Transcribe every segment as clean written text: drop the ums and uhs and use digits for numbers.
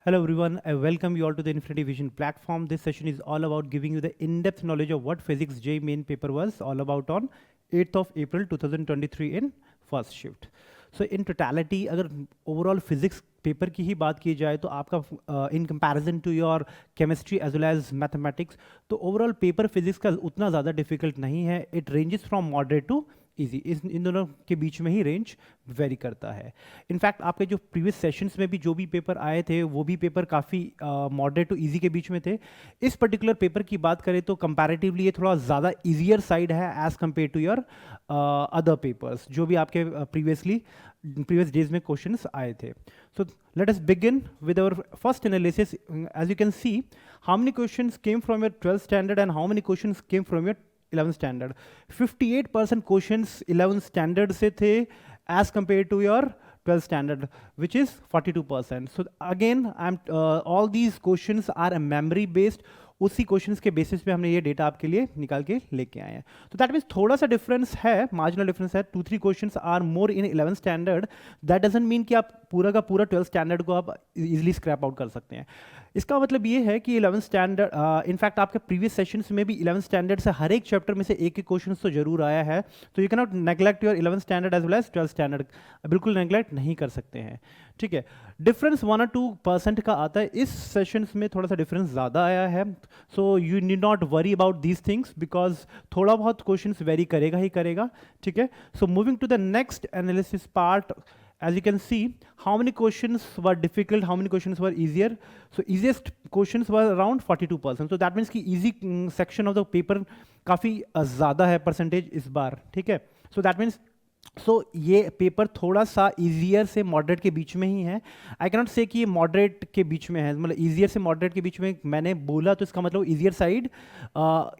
Hello everyone, I welcome you all to the Infinity Vision platform. This session is all about giving you the in-depth knowledge of what Physics J main paper was all about on 8th of April 2023 in first shift. So in totality, अगर overall physics paper की ही बात की जाए तो आपका in comparison to your chemistry as well as mathematics तो overall paper physics का उतना ज़्यादा डिफिकल्ट नहीं है. It ranges from moderate to easy. इन दोनों के बीच में ही रेंज वेरी करता है. इनफैक्ट आपके जो प्रीवियस सेशंस में भी जो भी पेपर आए थे वो भी पेपर काफ़ी मॉडरेट टू इजी के बीच में थे. इस पर्टिकुलर पेपर की बात करें तो कंपैरेटिवली ये थोड़ा ज़्यादा ईजियर साइड है as compare to your other papers जो भी आपके previous days में questions आए थे. So let us begin with our first analysis. As you can see, how many questions came from your 12th standard and how many questions came from your 11th standard. 58% questions 11th standard से थे as compared to your 12th standard, which is 42%. So again, all these questions are a memory based. उसी questions के basis पे हमने ये data आपके लिए निकाल के लेके आए हैं. तो दैट मीन्स थोड़ा सा डिफरेंस है, मार्जिनल डिफरेंस है. 2-3 questions are more in 11th standard. That doesn't mean कि आप पूरा का पूरा 12th स्टैंडर्ड को आप इजीली स्क्रैप आउट कर सकते हैं. इसका मतलब ये है कि 11th स्टैंडर्ड, इनफैक्ट आपके प्रीवियस सेशंस में भी 11th स्टैंडर्ड से हर एक चैप्टर में से एक क्वेश्चन तो जरूर आया है. तो you can not neglect your 11th standard as well as 12th standard. बिल्कुल नेग्लेक्ट नहीं कर सकते हैं. ठीक है, डिफरेंस 1 और 2% का आता है. इस सेशंस में थोड़ा सा डिफरेंस ज़्यादा आया है. So you need not worry about these things because थोड़ा बहुत क्वेश्चंस वेरी करेगा ही करेगा. ठीक है, so moving to the next analysis part. As you can see, how many questions were difficult, how many questions were easier. So easiest questions were around 42%. So that means कि easy section of the paper काफ़ी ज़्यादा है percentage इस बार. ठीक है, so that means ये paper थोड़ा सा ईजियर से मॉडरेट के बीच में ही है. आई कैनॉट से कि ये मॉडरेट के बीच में है, मतलब ईजियर से मॉडरेट के बीच में मैंने बोला तो इसका मतलब easier side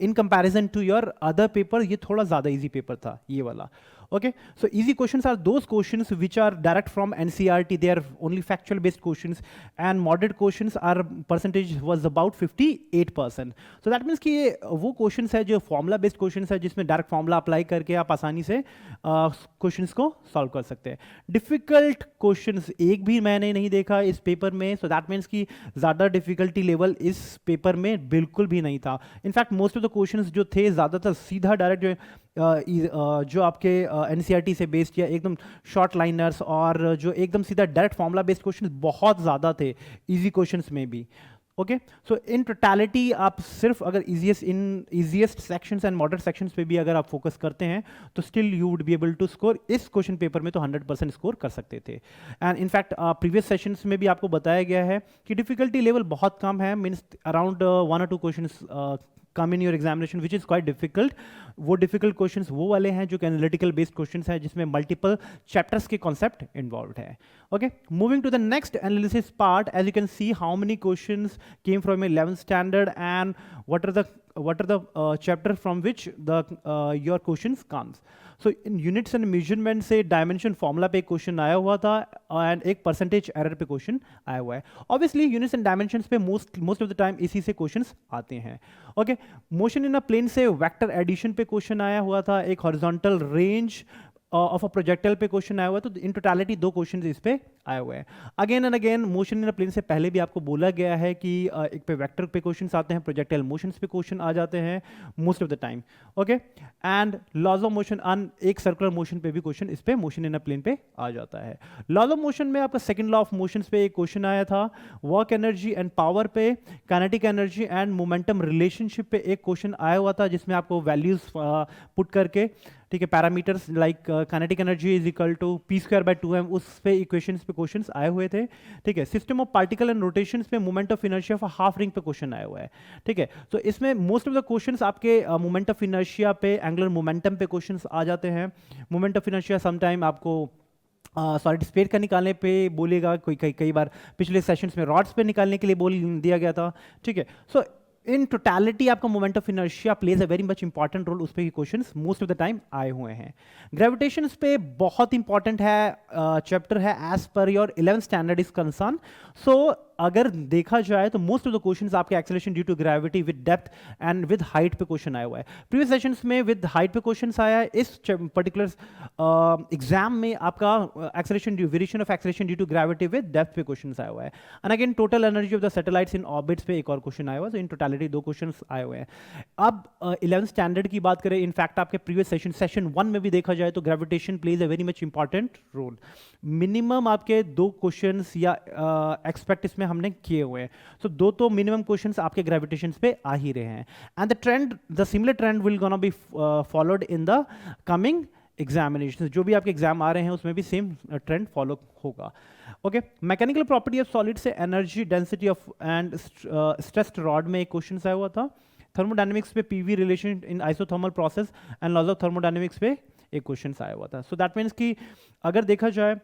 in comparison to your other paper ये थोड़ा ज़्यादा ईजी पेपर था ये वाला. Okay, so easy questions are those questions which are direct from NCERT. They are only factual based questions, and moderate questions are percentage was about 58%. So that means कि ये वो questions है जो formula based questions है जिसमें direct formula apply करके आप आसानी से questions को solve कर सकते हैं. Difficult questions एक भी मैंने नहीं देखा इस पेपर में. So that means कि ज़्यादा difficulty level इस पेपर में बिल्कुल भी नहीं था. In fact most of the questions जो थे ज़्यादातर सीधा direct जो आपके NCERT से बेस्ड या एकदम शॉर्ट लाइनर्स और जो एकदम सीधा डायरेक्ट फॉर्मूला बेस्ड क्वेश्चंस बहुत ज़्यादा थे इजी क्वेश्चंस में भी. ओके, सो इन टोटलिटी आप सिर्फ अगर easiest sections and moderate sections पे भी अगर आप फोकस करते हैं तो still you would be able to score. इस क्वेश्चन पेपर में तो 100% स्कोर कर सकते थे. एंड इनफैक्ट प्रीवियस सेशंस में भी आपको बताया गया है कि डिफिकल्टी लेवल बहुत कम है. Means around 1 or 2 questions come in your examination which is quite difficult. वो difficult questions वो वाले हैं जो कि analytical based questions हैं जिसमें multiple chapters के concept involved है. Okay, moving to the next analysis part. As you can see how many questions came from 11th standard and what are the chapter from which the your questions comes. So in units and measurement से dimension formula पे question आया हुआ था and एक percentage error पे question आया हुआ है. Obviously units and dimensions पे most of the time इसी से क्वेश्चंस आते हैं. Okay, motion in a plane से vector addition पे क्वेश्चन आया हुआ था. एक horizontal range of a projectile पे क्वेश्चन आया हुआ है. तो इन टोटलिटी 2 क्वेश्चन इस पे आए हुए हैं. Again and again motion in a plane से पहले भी आपको बोला गया है कि एक पे वेक्टर पे क्वेश्चन आते हैं, प्रोजेक्टाइल मोशंस पे क्वेश्चन आ जाते हैं most of the time. Okay, and laws of motion एक सर्कुलर मोशन पे भी क्वेश्चन इस पे मोशन इन अ प्लेन पे आ जाता है. लॉज ऑफ मोशन में आपका सेकंड लॉ ऑफ मोशंस पे एक क्वेश्चन आया था. वर्क एनर्जी एंड पावर पे, kinetic energy and momentum relationship पे एक क्वेश्चन आया हुआ था जिसमें आपको वैल्यूज पुट करके, ठीक है, parameters like kinetic energy is equal to p²/2m उस पे इक्वेशंस पे क्वेश्चंस आए हुए थे. ठीक है, system of particle and rotations पे moment of inertia for half ring पे क्वेश्चन आया हुआ है. ठीक है, तो इसमें मोस्ट ऑफ द क्वेश्चंस आपके मोमेंट ऑफ इनर्शिया पे, एंगुलर मोमेंटम पे क्वेश्चंस आ जाते हैं. मोमेंट ऑफ इनर्शिया समटाइम आपको सॉलिड स्फीयर का निकालने पे बोलेगा, कई बार पिछले सेशंस में रॉड्स पे निकालने के लिए बोल दिया गया था. ठीक है, सो इन टोटलिटी आपका moment of inertia plays a very much important role. उस पर questions most of the time आए हुए हैं. ग्रेविटेशन पे बहुत इंपॉर्टेंट है चैप्टर है as per your 11th standard is concern. So अगर देखा जाए तो मोस्ट ऑफ द क्वेश्चंस आपके acceleration due to gravity with depth and with height पे क्वेश्चन आया हुआ है। प्रीवियस सेशंस में विद हाइट पे क्वेश्चंस आया है, इस पर्टिकुलर एग्जाम में आपका acceleration variation of acceleration due to gravity with depth पे क्वेश्चंस आया हुआ है। And again total energy of the satellites in orbits पे एक और क्वेश्चन आया हुआ है। सो इन टोटलिटी 2 क्वेश्चंस आए हुए हैं। अब 11th स्टैंडर्ड की बात करें, इनफैक्ट आपके प्रीवियस सेशन 1 में भी देखा जाए तो gravitation plays a very much important role. Minimum आपके 2 क्वेश्चंस या एक्सपेक्ट इसमें हमने किए हुए हैं। सो 2 तो मिनिमम क्वेश्चंस आपके ग्रेविटेशन पे आ ही रहे हैं। And the similar trend will gonna be followed in the coming examination. जो भी आपके एग्जाम आ रहे हैं उसमें भी सेम ट्रेंड फॉलो होगा। Okay, mechanical property of solid से energy density of and stressed rod में एक क्वेश्चन आया हुआ था। थर्मोडायनेमिक्स पे PV relation in isothermal process and laws of thermodynamics पे एक क्वेश्चन आया हुआ था। सो दैट मीन्स कि अगर देखा जाए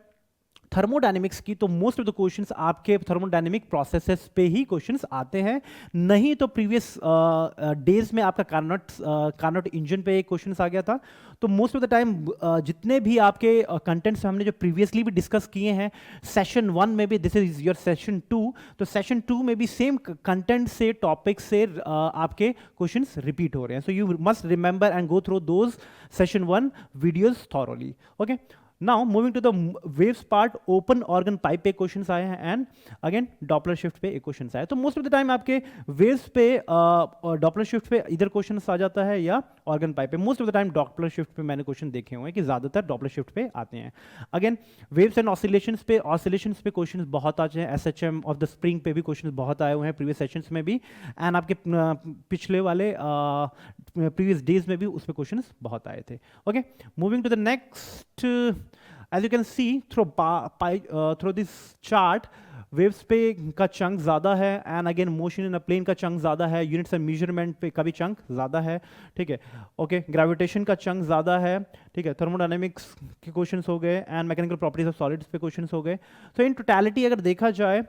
थर्मोडायनेमिक्स की तो मोस्ट ऑफ द क्वेश्चंस आपके थर्मोडायनेमिक प्रोसेसेस पे ही क्वेश्चंस आते हैं, नहीं तो प्रीवियस डेज में आपका कार्नोट इंजन पे एक क्वेश्चन आ गया था। तो मोस्ट ऑफ द टाइम जितने भी आपके कंटेंट्स हमने जो प्रीवियसली भी डिस्कस किए हैं सेशन 1 में भी, दिस इज योर सेशन 2, तो सेशन 2 में भी सेम कंटेंट से टॉपिक से आपके क्वेश्चंस रिपीट हो रहे हैं। So you must remember and go through those session 1 videos thoroughly. Okay, now moving to the waves part, open organ pipe पे क्वेश्चंस आए हैं एंड अगेन डॉपलर शिफ्ट पे एक क्वेश्चन आया है। तो मोस्ट ऑफ द टाइम आपके waves पे डॉपलर शिफ्ट पे इधर क्वेश्चन आ जाता है या ऑर्गन पाइप पे। Most of the time Doppler shift पे मैंने क्वेश्चन देखे हुए हैं कि ज्यादातर डॉपलर शिफ्ट पे आते हैं। अगेन वेव्स एंड ऑसिलेशंस पे क्वेश्चन बहुत आते हैं। एसएचएम ऑफ द स्प्रिंग पे भी क्वेश्चन बहुत आए हुए हैं प्रीवियस सेशंस में भी, एंड आपके पिछले वाले प्रीवियस डेज में भी उस पे क्वेश्चंस बहुत आए थे। Okay, moving to the next, as you can see through this chart, waves पे का चंक ज़्यादा है and again motion in a plane का चंक ज़्यादा है, यूनिट्स एंड मेजरमेंट पे का भी चंक ज़्यादा है। ठीक है, ओके, ग्रेविटेशन का चंक ज़्यादा है। ठीक है, थर्मोडायनेमिक्स के क्वेश्चंस हो गए and mechanical properties of solids पे क्वेश्चंस हो गए। तो इन टोटलिटी अगर देखा जाए,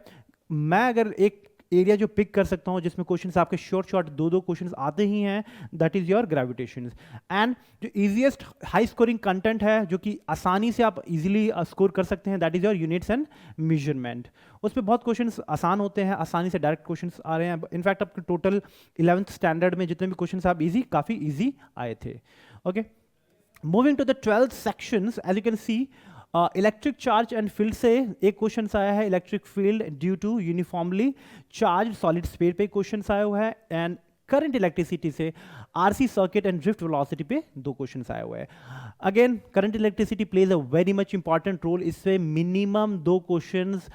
मैं अगर एक एरिया जो पिक कर सकता हूँ जिसमें क्वेश्चंस आपके शॉर्ट 2 क्वेश्चंस आते ही हैं, that is your gravitation. And जो इजीएस्ट हाई स्कोरिंग कंटेंट है जो कि आसानी से आप इजीली स्कोर कर सकते हैं, that is your units and measurement. उस पर बहुत क्वेश्चंस आसान होते हैं, आसानी से डायरेक्ट क्वेश्चंस आ रहे हैं। इनफैक्ट आपके टोटल 11th स्टैंडर्ड में जितने भी क्वेश्चंस आप काफ़ी ईजी आए थे। Okay, moving to the 12th sections, as you can see electric charge and field से एक क्वेश्चन आया है। Electric field due to uniformly charge solid sphere पे क्वेश्चन आया हुआ है। एंड करंट इलेक्ट्रिसिटी से RC circuit and drift velocity पे 2 क्वेश्चन आए हुए हैं। Again current electricity plays a very much important role. इससे मिनिमम 2 क्वेश्चंस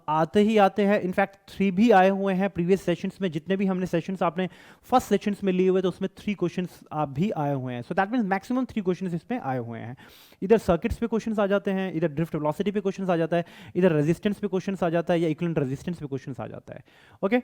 आते ही आते हैं। इनफैक्ट 3 भी आए हुए हैं प्रीवियस सेशंस में। जितने भी हमने सेशंस आपने फर्स्ट सेशंस में लिए हुए तो उसमें 3 क्वेश्चंस आप भी आए हुए हैं। So that means maximum 3 questions इसमें आए हुए हैं। इधर सर्किट्स पे क्वेश्चंस आ जाते हैं, इधर ड्रिफ्ट वेलोसिटी पे क्वेश्चंस आ जाता है, इधर रेजिस्टेंस पे क्वेश्चंस आ जाता है या इक्विवेलेंट रेजिस्टेंस पे क्वेश्चंस आ जाता है। Okay,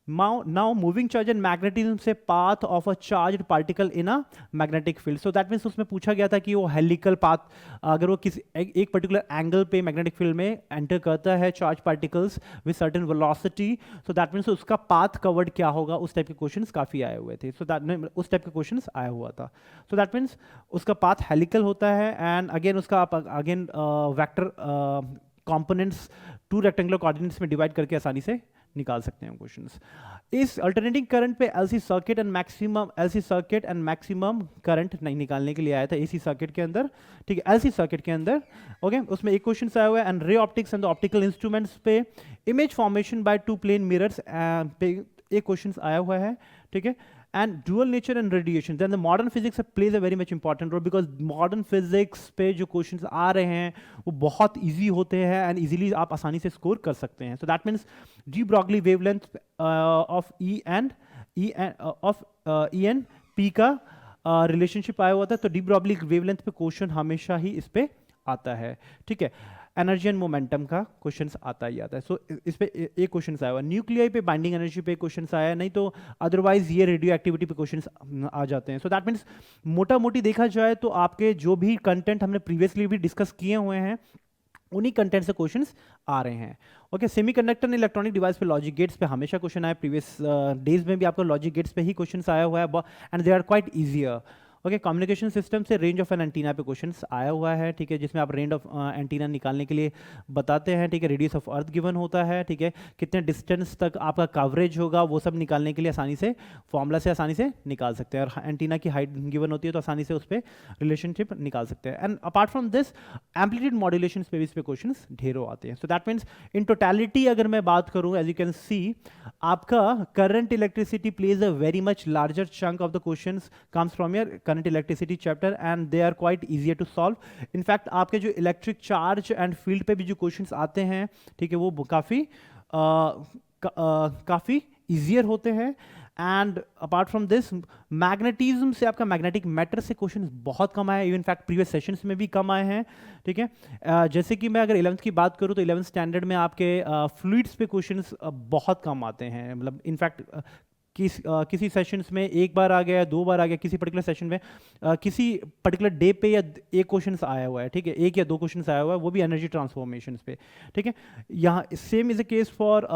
now moving charge and magnetism से path of a charged particle in a magnetic field. So that means उसमें पूछा गया था कि वो हेलिकल पाथ अगर वो किसी एक पर्टिकुलर एंगल पे मैग्नेटिक फील्ड में एंटर करता है charge particles with certain velocity, so that means उसका पाथ कवर्ड क्या होगा, उस टाइप के क्वेश्चंस काफ़ी आए हुए थे। सो दैट उस टाइप के क्वेश्चंस आया हुआ था। सो दैट मीन्स उसका पाथ हेलिकल होता है एंड अगेन उसका आप again vector components 2 rectangular coordinates में डिवाइड करके आसानी से निकाल सकते हैं क्वेश्चंस। इस अल्टरनेटिंग करंट पे LC circuit and maximum current नहीं निकालने के लिए आया था एसी सर्किट के अंदर। ठीक है, एलसी सर्किट के अंदर। ओके, उसमें एक क्वेश्चन आया हुआ है। And ray optics and the optical instruments पे image formation by 2 plane mirrors पे एक क्वेश्चन आया हुआ है। ठीक है, and dual nature and radiation, then the modern physics plays a very much important role because modern physics पे जो questions आ रहे हैं वो बहुत easy होते हैं and easily आप आसानी से score कर सकते हैं। So that means de Broglie wavelength of E and P का relationship आया हुआ था, तो de Broglie wavelength पे question हमेशा ही इस पे आता है। ठीक है, एनर्जी एंड मोमेंटम का क्वेश्चन आता ही आता है। सो इस पे एक क्वेश्चन आया हुआ। न्यूक्लियाई पे बाइंडिंग एनर्जी पे क्वेश्चन आया, नहीं तो अदरवाइज ये रेडियो एक्टिविटी पे क्वेश्चन आ जाते हैं। सो दैट मीन्स मोटा मोटी देखा जाए तो आपके जो भी कंटेंट हमने प्रीवियसली भी डिस्कस किए हुए हैं उन्हीं कंटेंट से क्वेश्चंस आ रहे हैं। Okay, semiconductor and electronic device पे लॉजिक गेट्स पे हमेशा क्वेश्चन आए। प्रीवियस डेज में भी आपको लॉजिक गेट्स पे ही क्वेश्चन आया हुआ है and they are quite easier. Okay, communication system से रेंज ऑफ एन एंटीना पे क्वेश्चंस आया हुआ है, ठीक है, जिसमें आप रेंज ऑफ एंटीना निकालने के लिए बताते हैं, ठीक है, रेडियस ऑफ अर्थ गिवन होता है, ठीक है, कितने डिस्टेंस तक आपका कवरेज होगा वो सब निकालने के लिए आसानी से फॉर्मूला से आसानी से निकाल सकते हैं, और एंटीना की हाइट गिवन होती है तो आसानी से उस पर रिलेशनशिप निकाल सकते हैं। And apart from this amplitude modulation पे भी इस पे क्वेश्चंस ढेरों आते हैं। So that means in totality अगर मैं बात करूं, एज यू कैन सी, आपका current electricity plays a very much larger chunk of the questions comes from your current electricity chapter and they are quite easier to solve. In fact आपके जो electric charge and field पे भी जो questions आते हैं, ठीक है, वो काफ़ी ईजियर होते हैं। And apart from this magnetism से, आपका मैग्नेटिक मैटर से क्वेश्चन बहुत कम आए, इवन फैक्ट प्रीवियस सेशंस में भी कम आए हैं, ठीक है। जैसे कि मैं अगर 11th की बात करूं तो 11th स्टैंडर्ड में आपके फ्लूइड्स पे क्वेश्चंस बहुत कम आते हैं, मतलब इनफैक्ट किसी सेशंस में एक बार आ गया, 2 बार आ गया, किसी पर्टिकुलर सेशन में किसी पर्टिकुलर डे पे या एक क्वेश्चन आया हुआ है, ठीक है, 1 या 2 क्वेश्चन आया हुआ है, वो भी एनर्जी ट्रांसफॉर्मेशन पे, ठीक है। यहाँ same is a case for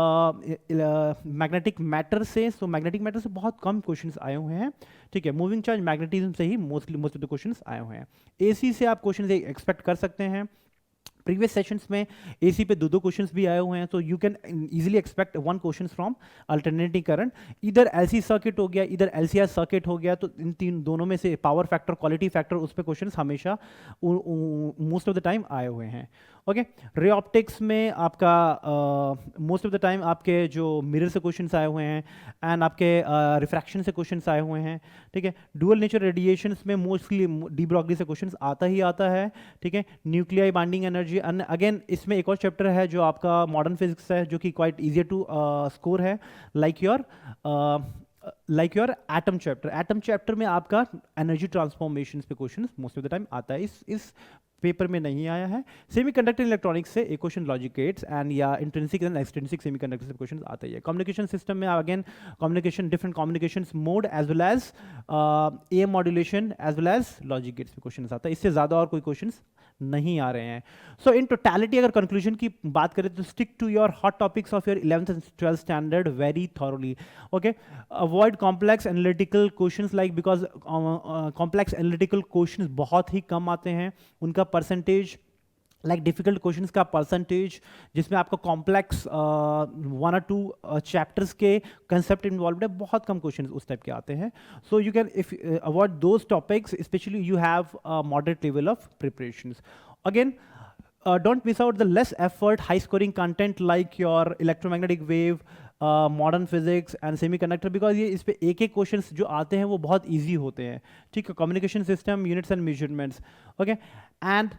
magnetic matter से। सो मैग्नेटिक मैटर से बहुत कम क्वेश्चन आए हुए हैं, ठीक है। मूविंग चार्ज मैग्नेटिज्म से ही मोस्ट ऑफ द क्वेश्चन आए हुए हैं। एसी से आप क्वेश्चन एक्सपेक्ट कर सकते हैं। प्रीवियस सेशंस में एसी पे 2 क्वेश्चंस भी आए हुए हैं, तो you can easily expect 1 question from alternating current. इधर एलसी सर्किट हो गया, इधर एलसीआर सर्किट हो गया, तो इन दोनों में से पावर फैक्टर, क्वालिटी फैक्टर, उस पे क्वेश्चंस हमेशा मोस्ट ऑफ द टाइम आए हुए हैं। ओके, रे ऑप्टिक्स में आपका मोस्ट ऑफ द टाइम आपके जो मिरर से क्वेश्चंस आए हुए हैं एंड आपके रिफ्रैक्शन से क्वेश्चंस आए हुए हैं, ठीक है। डुअल नेचर रेडिएशंस में मोस्टली डी ब्रॉगली से क्वेश्चंस आता ही आता है, ठीक है। Nuclei binding energy, and again इसमें एक और चैप्टर है जो आपका मॉडर्न फिजिक्स है, जो कि क्वाइट ईजियर टू स्कोर है, like your atom chapter. Atom chapter में आपका एनर्जी ट्रांसफॉर्मेशन पे question most of the time आता है, इस पेपर में नहीं आया है। सेमीकंडक्टर इलेक्ट्रॉनिक्स से एक क्वेश्चन लॉजिक गेट्स एंड या इंट्रिंसिक एंड एक्सट्रिंसिक सेमीकंडक्टर से क्वेश्चन आता ही है। कम्युनिकेशन सिस्टम में again communication, different communication mode as well as AM modulation as well as logic gates पे क्वेश्चन आता है, इससे ज़्यादा और कोई क्वेश्चन नहीं आ रहे हैं। सो इन टोटलिटी अगर कंक्लूजन की बात करें तो stick to your hot topics of your 11th and 12th standard very thoroughly. Okay, avoid complex analytical questions like, because complex analytical questions बहुत ही कम आते हैं, उनका परसेंटेज लाइक डिफिकल्ट क्वेश्चंस का परसेंटेज जिसमें आपका कॉम्प्लेक्स 1 और 2 चैप्टर्स के कंसेप्ट इन्वॉल्व है, बहुत कम क्वेश्चंस उस टाइप के आते हैं। So you can if avoid those topics, specially you have moderate level of preparations. Again don't miss out the less effort high scoring content like your electromagnetic wave, modern physics and semiconductor, because ये इस पे एक एक questions जो आते हैं वो बहुत इजी होते हैं, ठीक है। Communication system, units and measurements, okay, and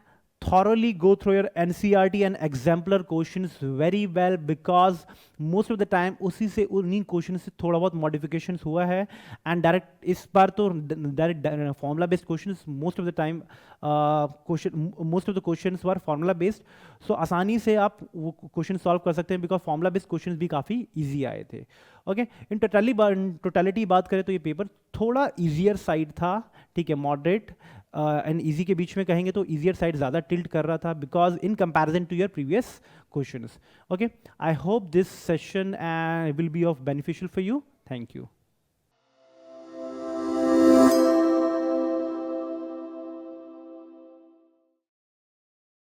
thoroughly go through your NCERT and exemplar questions very well, because most of the time उसी से उन्हीं क्वेश्चन से थोड़ा बहुत modifications हुआ है, and डायरेक्ट इस बार तो direct formula based questions most of the time, most of the questions were formula based, so आसानी से आप वो क्वेश्चन सॉल्व कर सकते हैं, बिकॉज फॉर्मूला बेस्ड क्वेश्चंस भी काफ़ी ईजी आए थे। ओके, इन टोटलिटी बात करें तो ये पेपर थोड़ा ईजियर साइड था, ठीक है, मॉडरेट एंड ईजी के बीच में कहेंगे तो ईजियर साइड ज़्यादा टिल्ट कर रहा था, because in comparison to your previous questions. Okay, I hope this session will be of beneficial for you. Thank you.